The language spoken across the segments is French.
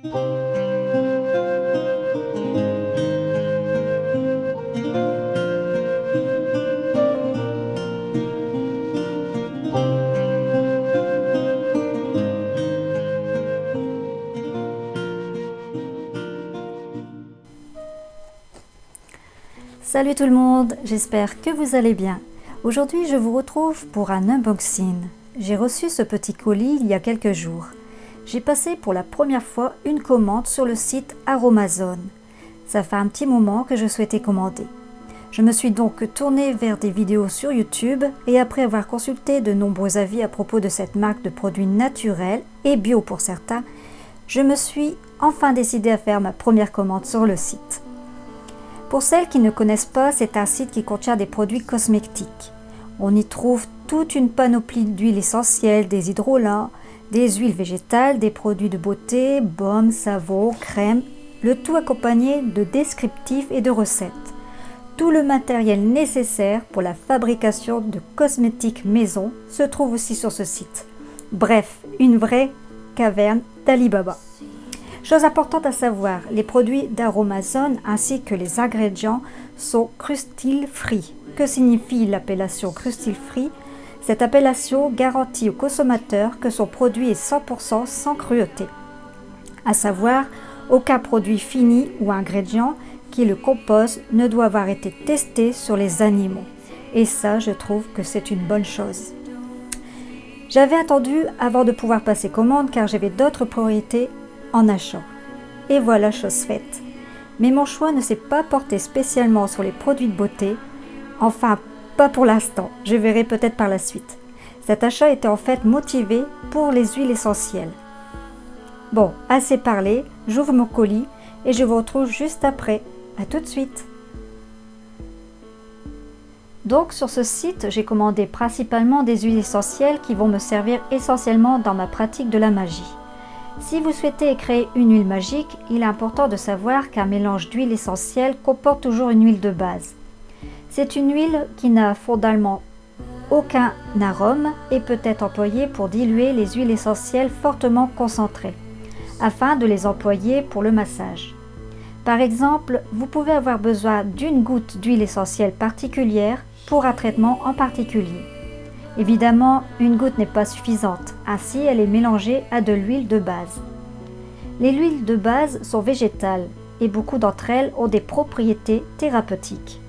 Salut tout le monde, j'espère que vous allez bien. Aujourd'hui je vous retrouve pour un unboxing. J'ai reçu ce petit colis il y a quelques jours. J'ai passé pour la première fois une commande sur le site Aromazone. Ça fait un petit moment que je souhaitais commander. Je me suis donc tournée vers des vidéos sur YouTube et après avoir consulté de nombreux avis à propos de cette marque de produits naturels et bio pour certains, je me suis enfin décidée à faire ma première commande sur le site. Pour celles qui ne connaissent pas, c'est un site qui contient des produits cosmétiques. On y trouve toute une panoplie d'huiles essentielles, des hydrolats, des huiles végétales, des produits de beauté, baumes, savons, crèmes, le tout accompagné de descriptifs et de recettes. Tout le matériel nécessaire pour la fabrication de cosmétiques maison se trouve aussi sur ce site. Bref, une vraie caverne d'Alibaba. Chose importante à savoir, les produits d'Aromazone ainsi que les ingrédients sont cruelty free. Que signifie l'appellation cruelty free? Cette appellation garantit au consommateur que son produit est 100% sans cruauté. À savoir, aucun produit fini ou ingrédient qui le compose ne doit avoir été testé sur les animaux. Et ça, je trouve que c'est une bonne chose. J'avais attendu avant de pouvoir passer commande car j'avais d'autres priorités en achat. Et voilà chose faite. Mais mon choix ne s'est pas porté spécialement sur les produits de beauté, enfin pas pour l'instant, je verrai peut-être par la suite. Cet achat était en fait motivé pour les huiles essentielles. Bon, assez parlé, j'ouvre mon colis et je vous retrouve juste après. À tout de suite. Donc sur ce site, j'ai commandé principalement des huiles essentielles qui vont me servir essentiellement dans ma pratique de la magie. Si vous souhaitez créer une huile magique, il est important de savoir qu'un mélange d'huile essentielle comporte toujours une huile de base. C'est une huile qui n'a fondamentalement aucun arôme et peut être employée pour diluer les huiles essentielles fortement concentrées, afin de les employer pour le massage. Par exemple, vous pouvez avoir besoin d'une goutte d'huile essentielle particulière pour un traitement en particulier. Évidemment, une goutte n'est pas suffisante, ainsi elle est mélangée à de l'huile de base. Les huiles de base sont végétales et beaucoup d'entre elles ont des propriétés thérapeutiques.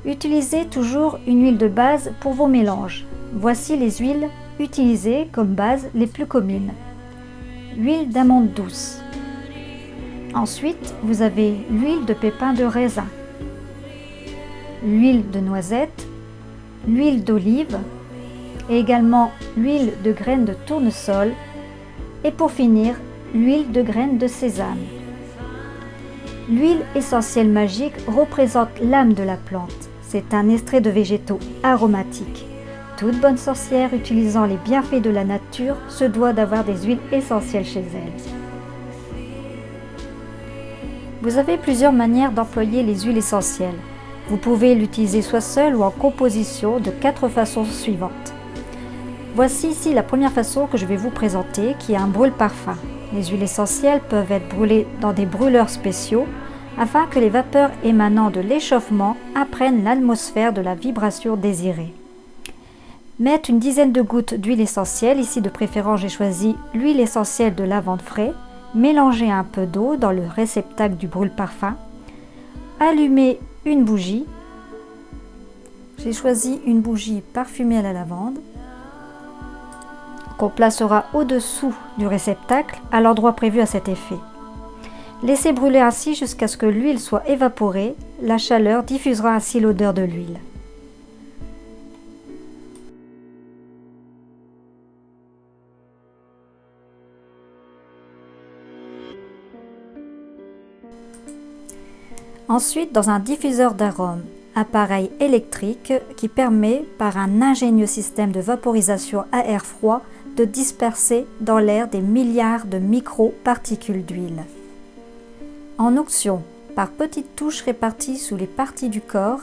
Utilisez toujours une huile de base pour vos mélanges. Voici les huiles utilisées comme base les plus communes. Huile d'amande douce. Ensuite, vous avez l'huile de pépins de raisin, l'huile de noisette, l'huile d'olive, et également l'huile de graines de tournesol et pour finir, l'huile de graines de sésame. L'huile essentielle magique représente l'âme de la plante. C'est un extrait de végétaux aromatiques. Toute bonne sorcière utilisant les bienfaits de la nature se doit d'avoir des huiles essentielles chez elle. Vous avez plusieurs manières d'employer les huiles essentielles. Vous pouvez l'utiliser soit seule ou en composition de 4 façons suivantes. Voici ici la première façon que je vais vous présenter qui est un brûle-parfum. Les huiles essentielles peuvent être brûlées dans des brûleurs spéciaux afin que les vapeurs émanant de l'échauffement imprègnent l'atmosphère de la vibration désirée. Mettre une dizaine de gouttes d'huile essentielle, ici de préférence j'ai choisi l'huile essentielle de lavande frais, mélanger un peu d'eau dans le réceptacle du brûle-parfum, allumer une bougie. J'ai choisi une bougie parfumée à la lavande qu'on placera au-dessous du réceptacle à l'endroit prévu à cet effet. Laissez brûler ainsi jusqu'à ce que l'huile soit évaporée, la chaleur diffusera ainsi l'odeur de l'huile. Ensuite, dans un diffuseur d'arômes, appareil électrique qui permet, par un ingénieux système de vaporisation à air froid, de disperser dans l'air des milliards de micro-particules d'huile. En onction, par petites touches réparties sous les parties du corps,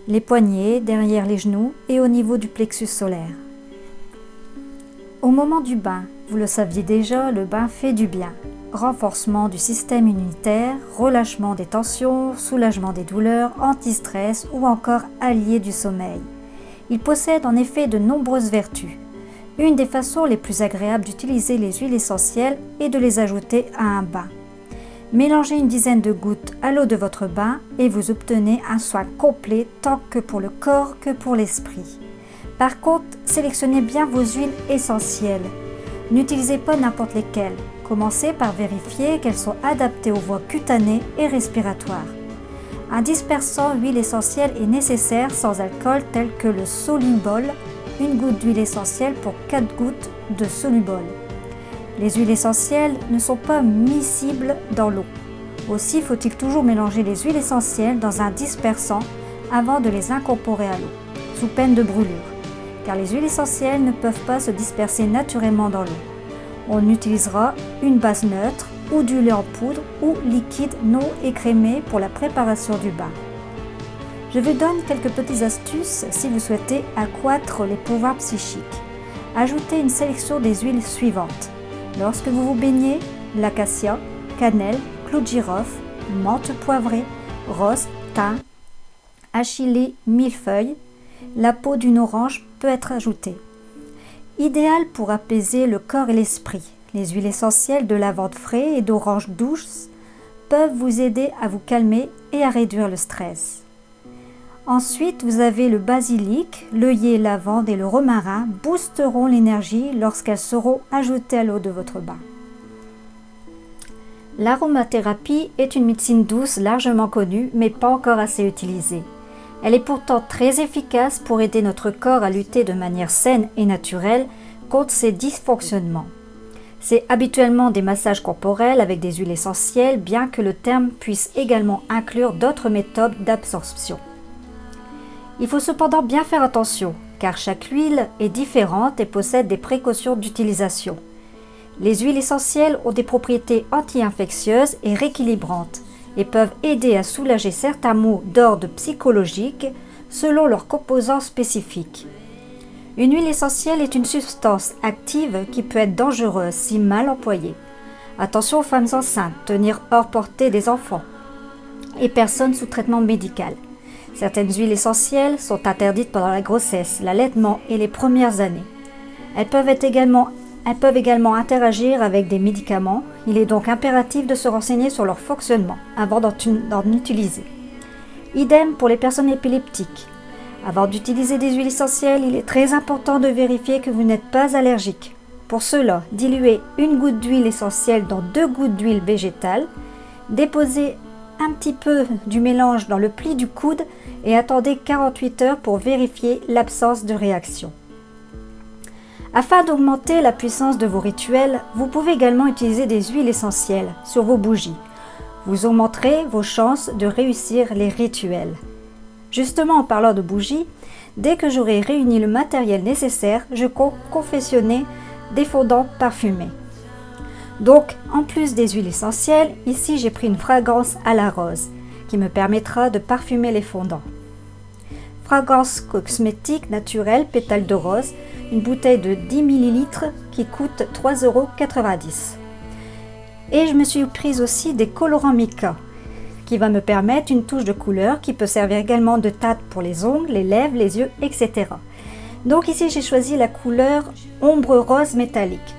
les poignets, derrière les genoux et au niveau du plexus solaire. Au moment du bain, vous le saviez déjà, le bain fait du bien. renforcement du système immunitaire, relâchement des tensions, soulagement des douleurs, anti-stress ou encore allié du sommeil. Il possède en effet de nombreuses vertus. Une des façons les plus agréables d'utiliser les huiles essentielles est de les ajouter à un bain. Mélangez une dizaine de gouttes à l'eau de votre bain et vous obtenez un soin complet tant que pour le corps que pour l'esprit. Par contre, sélectionnez bien vos huiles essentielles. N'utilisez pas n'importe lesquelles. Commencez par vérifier qu'elles sont adaptées aux voies cutanées et respiratoires. Un dispersant huile essentielle est nécessaire sans alcool tel que le solubol, une goutte d'huile essentielle pour 4 gouttes de solubol. Les huiles essentielles ne sont pas miscibles dans l'eau. Aussi faut-il toujours mélanger les huiles essentielles dans un dispersant avant de les incorporer à l'eau, sous peine de brûlure, car les huiles essentielles ne peuvent pas se disperser naturellement dans l'eau. On utilisera une base neutre ou du lait en poudre ou liquide non écrémé pour la préparation du bain. Je vous donne quelques petites astuces si vous souhaitez accroître les pouvoirs psychiques. Ajoutez une sélection des huiles suivantes. Lorsque vous vous baignez, l'acacia, cannelle, clou de girofle, menthe poivrée, rose, thym, achillée, millefeuille, la peau d'une orange peut être ajoutée. Idéal pour apaiser le corps et l'esprit. Les huiles essentielles de lavande frais et d'orange douce peuvent vous aider à vous calmer et à réduire le stress. Ensuite, vous avez le basilic, l'œillet, lavande et le romarin boosteront l'énergie lorsqu'elles seront ajoutées à l'eau de votre bain. L'aromathérapie est une médecine douce largement connue mais pas encore assez utilisée. Elle est pourtant très efficace pour aider notre corps à lutter de manière saine et naturelle contre ses dysfonctionnements. C'est habituellement des massages corporels avec des huiles essentielles, bien que le terme puisse également inclure d'autres méthodes d'absorption. Il faut cependant bien faire attention, car chaque huile est différente et possède des précautions d'utilisation. Les huiles essentielles ont des propriétés anti-infectieuses et rééquilibrantes et peuvent aider à soulager certains maux d'ordre psychologique selon leurs composants spécifiques. Une huile essentielle est une substance active qui peut être dangereuse si mal employée. Attention aux femmes enceintes, tenir hors portée des enfants et personnes sous traitement médical. Certaines huiles essentielles sont interdites pendant la grossesse, l'allaitement et les premières années. Elles peuvent également interagir avec des médicaments. Il est donc impératif de se renseigner sur leur fonctionnement avant d'en utiliser. Idem pour les personnes épileptiques. Avant d'utiliser des huiles essentielles, il est très important de vérifier que vous n'êtes pas allergique. Pour cela, diluez une goutte d'huile essentielle dans 2 gouttes d'huile végétale, déposez un petit peu du mélange dans le pli du coude et attendez 48 heures pour vérifier l'absence de réaction. Afin d'augmenter la puissance de vos rituels, vous pouvez également utiliser des huiles essentielles sur vos bougies. Vous augmenterez vos chances de réussir les rituels. Justement, en parlant de bougies, dès que j'aurai réuni le matériel nécessaire, je compte confectionner des fondants parfumés. Donc, en plus des huiles essentielles, ici j'ai pris une fragrance à la rose qui me permettra de parfumer les fondants. Fragrance cosmétique naturelle, pétales de rose, une bouteille de 10 ml qui coûte 3,90 €. Et je me suis prise aussi des colorants mica qui va me permettre une touche de couleur qui peut servir également de teinte pour les ongles, les lèvres, les yeux, etc. Donc ici j'ai choisi la couleur ombre rose métallique.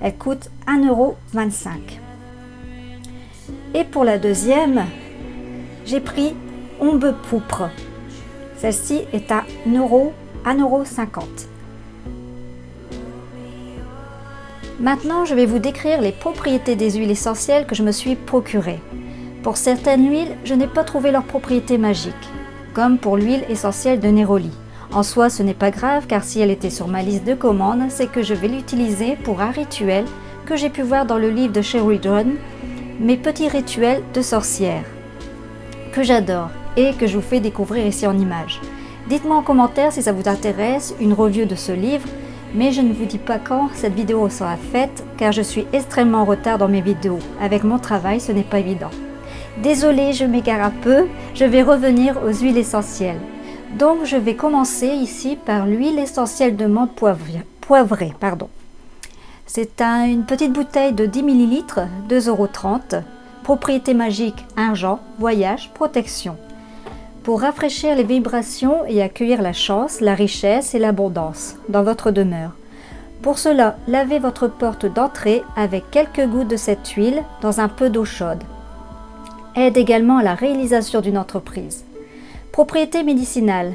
Elle coûte 1,25 €. Et pour la deuxième, j'ai pris ombre pourpre. Celle-ci est à 1,50 €. Maintenant, je vais vous décrire les propriétés des huiles essentielles que je me suis procurées. Pour certaines huiles, je n'ai pas trouvé leurs propriétés magiques, comme pour l'huile essentielle de Neroli. En soi, ce n'est pas grave car si elle était sur ma liste de commandes, c'est que je vais l'utiliser pour un rituel que j'ai pu voir dans le livre de Sheridan, mes petits rituels de sorcière, que j'adore et que je vous fais découvrir ici en images. Dites-moi en commentaire si ça vous intéresse une review de ce livre, mais je ne vous dis pas quand cette vidéo sera faite car je suis extrêmement en retard dans mes vidéos. Avec mon travail, ce n'est pas évident. Désolée, je m'égare un peu, je vais revenir aux huiles essentielles. Donc je vais commencer ici par l'huile essentielle de menthe poivrée. C'est une petite bouteille de 10 ml, 2,30 €. Propriété magique, argent, voyage, protection. Pour rafraîchir les vibrations et accueillir la chance, la richesse et l'abondance dans votre demeure. Pour cela, lavez votre porte d'entrée avec quelques gouttes de cette huile dans un peu d'eau chaude. Aide également à la réalisation d'une entreprise. Propriété médicinale.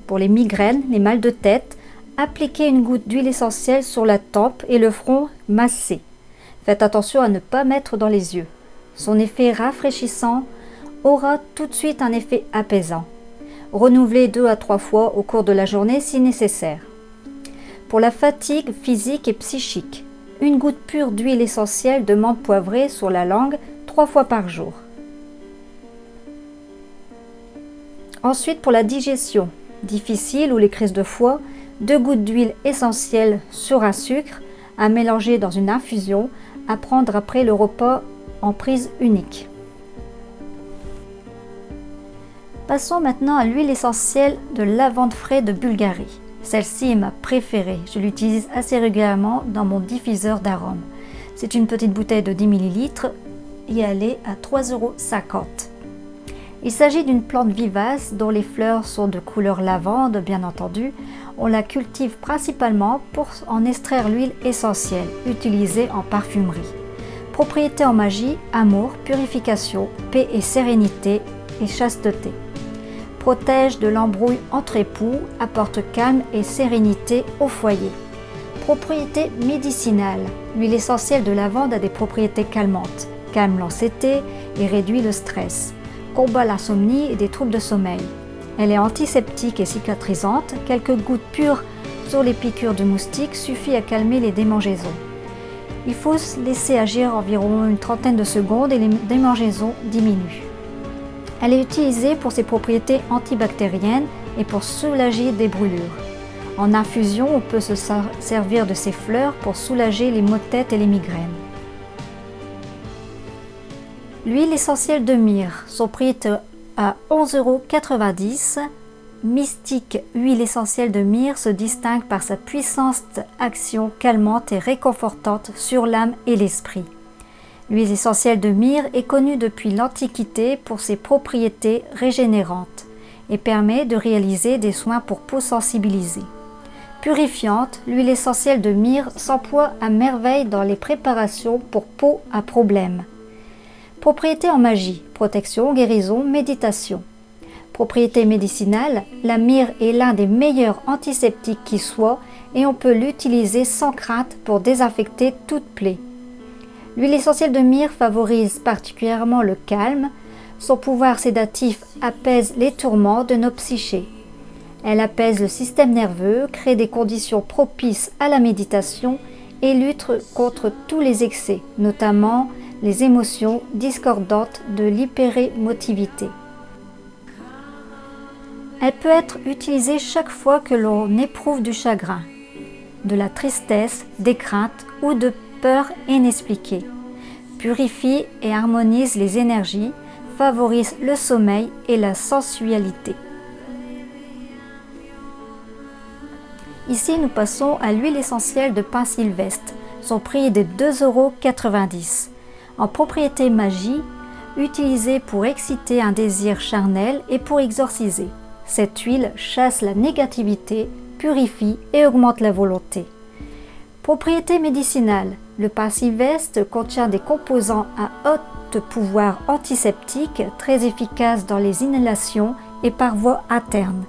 Pour les migraines, les mal de tête, appliquez une goutte d'huile essentielle sur la tempe et le front massé. Faites attention à ne pas mettre dans les yeux. Son effet rafraîchissant aura tout de suite un effet apaisant. Renouvelez 2 à 3 fois au cours de la journée si nécessaire. Pour la fatigue physique et psychique, une goutte pure d'huile essentielle de menthe poivrée sur la langue 3 fois par jour. Ensuite, pour la digestion difficile ou les crises de foie, 2 gouttes d'huile essentielle sur un sucre à mélanger dans une infusion à prendre après le repas en prise unique. Passons maintenant à l'huile essentielle de lavande frais de Bulgarie. Celle-ci est ma préférée, je l'utilise assez régulièrement dans mon diffuseur d'arômes. C'est une petite bouteille de 10 ml et elle est à 3,50 €. Il s'agit d'une plante vivace dont les fleurs sont de couleur lavande, bien entendu. On la cultive principalement pour en extraire l'huile essentielle, utilisée en parfumerie. Propriété en magie, amour, purification, paix et sérénité et chasteté. Protège de l'embrouille entre époux, apporte calme et sérénité au foyer. Propriété médicinale. L'huile essentielle de lavande a des propriétés calmantes, calme l'anxiété et réduit le stress. Combat l'insomnie et des troubles de sommeil. Elle est antiseptique et cicatrisante. Quelques gouttes pures sur les piqûres de moustiques suffit à calmer les démangeaisons. Il faut laisser agir environ une trentaine de secondes et les démangeaisons diminuent. Elle est utilisée pour ses propriétés antibactériennes et pour soulager des brûlures. En infusion, on peut se servir de ces fleurs pour soulager les maux de tête et les migraines. L'huile essentielle de myrrhe, son prix est à 11,90 €. Mystique huile essentielle de myrrhe se distingue par sa puissante action calmante et réconfortante sur l'âme et l'esprit. L'huile essentielle de myrrhe est connue depuis l'Antiquité pour ses propriétés régénérantes et permet de réaliser des soins pour peau sensibilisée. Purifiante, l'huile essentielle de myrrhe s'emploie à merveille dans les préparations pour peau à problème. Propriété en magie, protection, guérison, méditation. Propriété médicinale, la myrrhe est l'un des meilleurs antiseptiques qui soit et on peut l'utiliser sans crainte pour désinfecter toute plaie. L'huile essentielle de myrrhe favorise particulièrement le calme. Son pouvoir sédatif apaise les tourments de nos psychés. Elle apaise le système nerveux, crée des conditions propices à la méditation et lutte contre tous les excès, notamment les émotions discordantes de l'hyperémotivité. Elle peut être utilisée chaque fois que l'on éprouve du chagrin, de la tristesse, des craintes ou de peur inexpliquée. Purifie et harmonise les énergies, favorise le sommeil et la sensualité. Ici, nous passons à l'huile essentielle de pin sylvestre. Son prix est de 2,90 €. En propriété magie, utilisée pour exciter un désir charnel et pour exorciser. Cette huile chasse la négativité, purifie et augmente la volonté. Propriété médicinale. Le pin sylvestre contient des composants à haut pouvoir antiseptique, très efficaces dans les inhalations et par voie interne.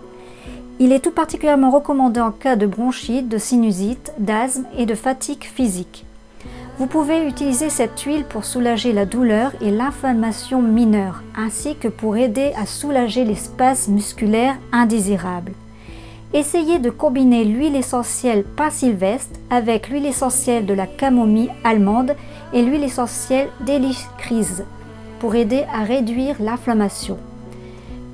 Il est tout particulièrement recommandé en cas de bronchite, de sinusite, d'asthme et de fatigue physique. Vous pouvez utiliser cette huile pour soulager la douleur et l'inflammation mineure, ainsi que pour aider à soulager les spasmes musculaires indésirables. Essayez de combiner l'huile essentielle pin sylvestre avec l'huile essentielle de la camomille allemande et l'huile essentielle d'hélichrysé pour aider à réduire l'inflammation.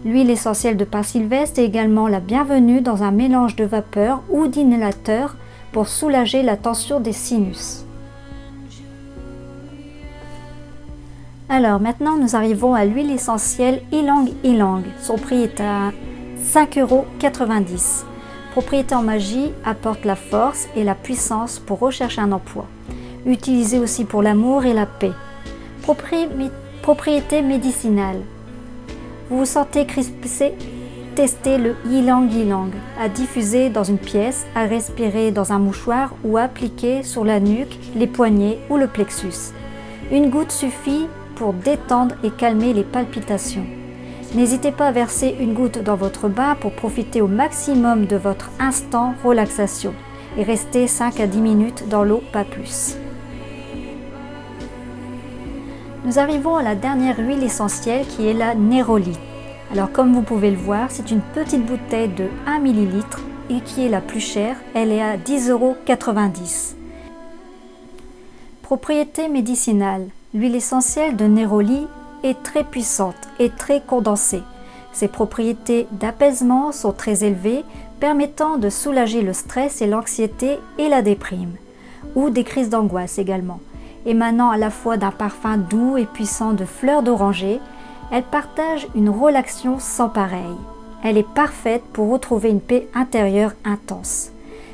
L'huile essentielle de pin sylvestre est également la bienvenue dans un mélange de vapeur ou d'inhalateur pour soulager la tension des sinus. Alors maintenant nous arrivons à l'huile essentielle ylang ylang. Son prix est à 5,90 €. Propriété en magie apporte la force et la puissance pour rechercher un emploi. Utilisé aussi pour l'amour et la paix. Propriété médicinale. Vous vous sentez crispé? Testez le Ylang Ylang, à diffuser dans une pièce, à respirer dans un mouchoir ou à appliquer sur la nuque, les poignets ou le plexus. Une goutte suffit pour détendre et calmer les palpitations. N'hésitez pas à verser une goutte dans votre bain pour profiter au maximum de votre instant relaxation et restez 5 à 10 minutes dans l'eau, pas plus. Nous arrivons à la dernière huile essentielle qui est la néroli. Alors comme vous pouvez le voir, c'est une petite bouteille de 1 ml et qui est la plus chère, elle est à 10,90 €. Propriété médicinale. L'huile essentielle de néroli est très puissante et très condensée. Ses propriétés d'apaisement sont très élevées, permettant de soulager le stress et l'anxiété et la déprime, ou des crises d'angoisse également. Émanant à la fois d'un parfum doux et puissant de fleurs d'oranger, elle partage une relaxation sans pareil. Elle est parfaite pour retrouver une paix intérieure intense.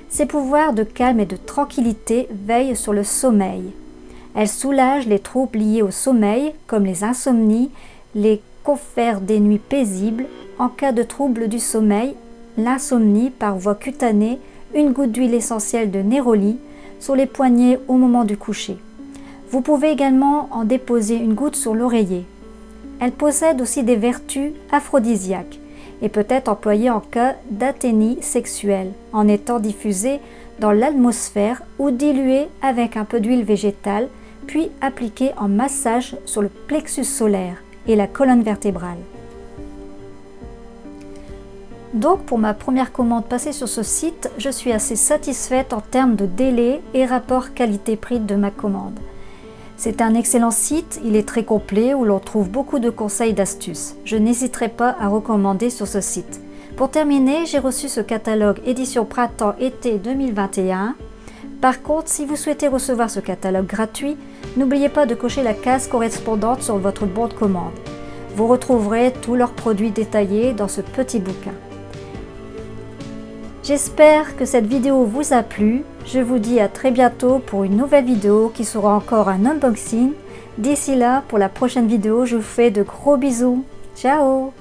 Ses pouvoirs de calme et de tranquillité veillent sur le sommeil. Elle soulage les troubles liés au sommeil, comme les insomnies, les confère des nuits paisibles. En cas de trouble du sommeil, l'insomnie par voie cutanée, une goutte d'huile essentielle de néroli sur les poignets au moment du coucher. Vous pouvez également en déposer une goutte sur l'oreiller. Elle possède aussi des vertus aphrodisiaques et peut être employée en cas d'athénie sexuelle, en étant diffusée dans l'atmosphère ou diluée avec un peu d'huile végétale, puis appliquée en massage sur le plexus solaire et la colonne vertébrale. Donc pour ma première commande passée sur ce site, je suis assez satisfaite en termes de délai et rapport qualité-prix de ma commande. C'est un excellent site, il est très complet où l'on trouve beaucoup de conseils et d'astuces. Je n'hésiterai pas à recommander sur ce site. Pour terminer, j'ai reçu ce catalogue édition printemps-été 2021. Par contre, si vous souhaitez recevoir ce catalogue gratuit, n'oubliez pas de cocher la case correspondante sur votre bon de commande. Vous retrouverez tous leurs produits détaillés dans ce petit bouquin. J'espère que cette vidéo vous a plu. Je vous dis à très bientôt pour une nouvelle vidéo qui sera encore un unboxing. D'ici là, pour la prochaine vidéo, je vous fais de gros bisous. Ciao!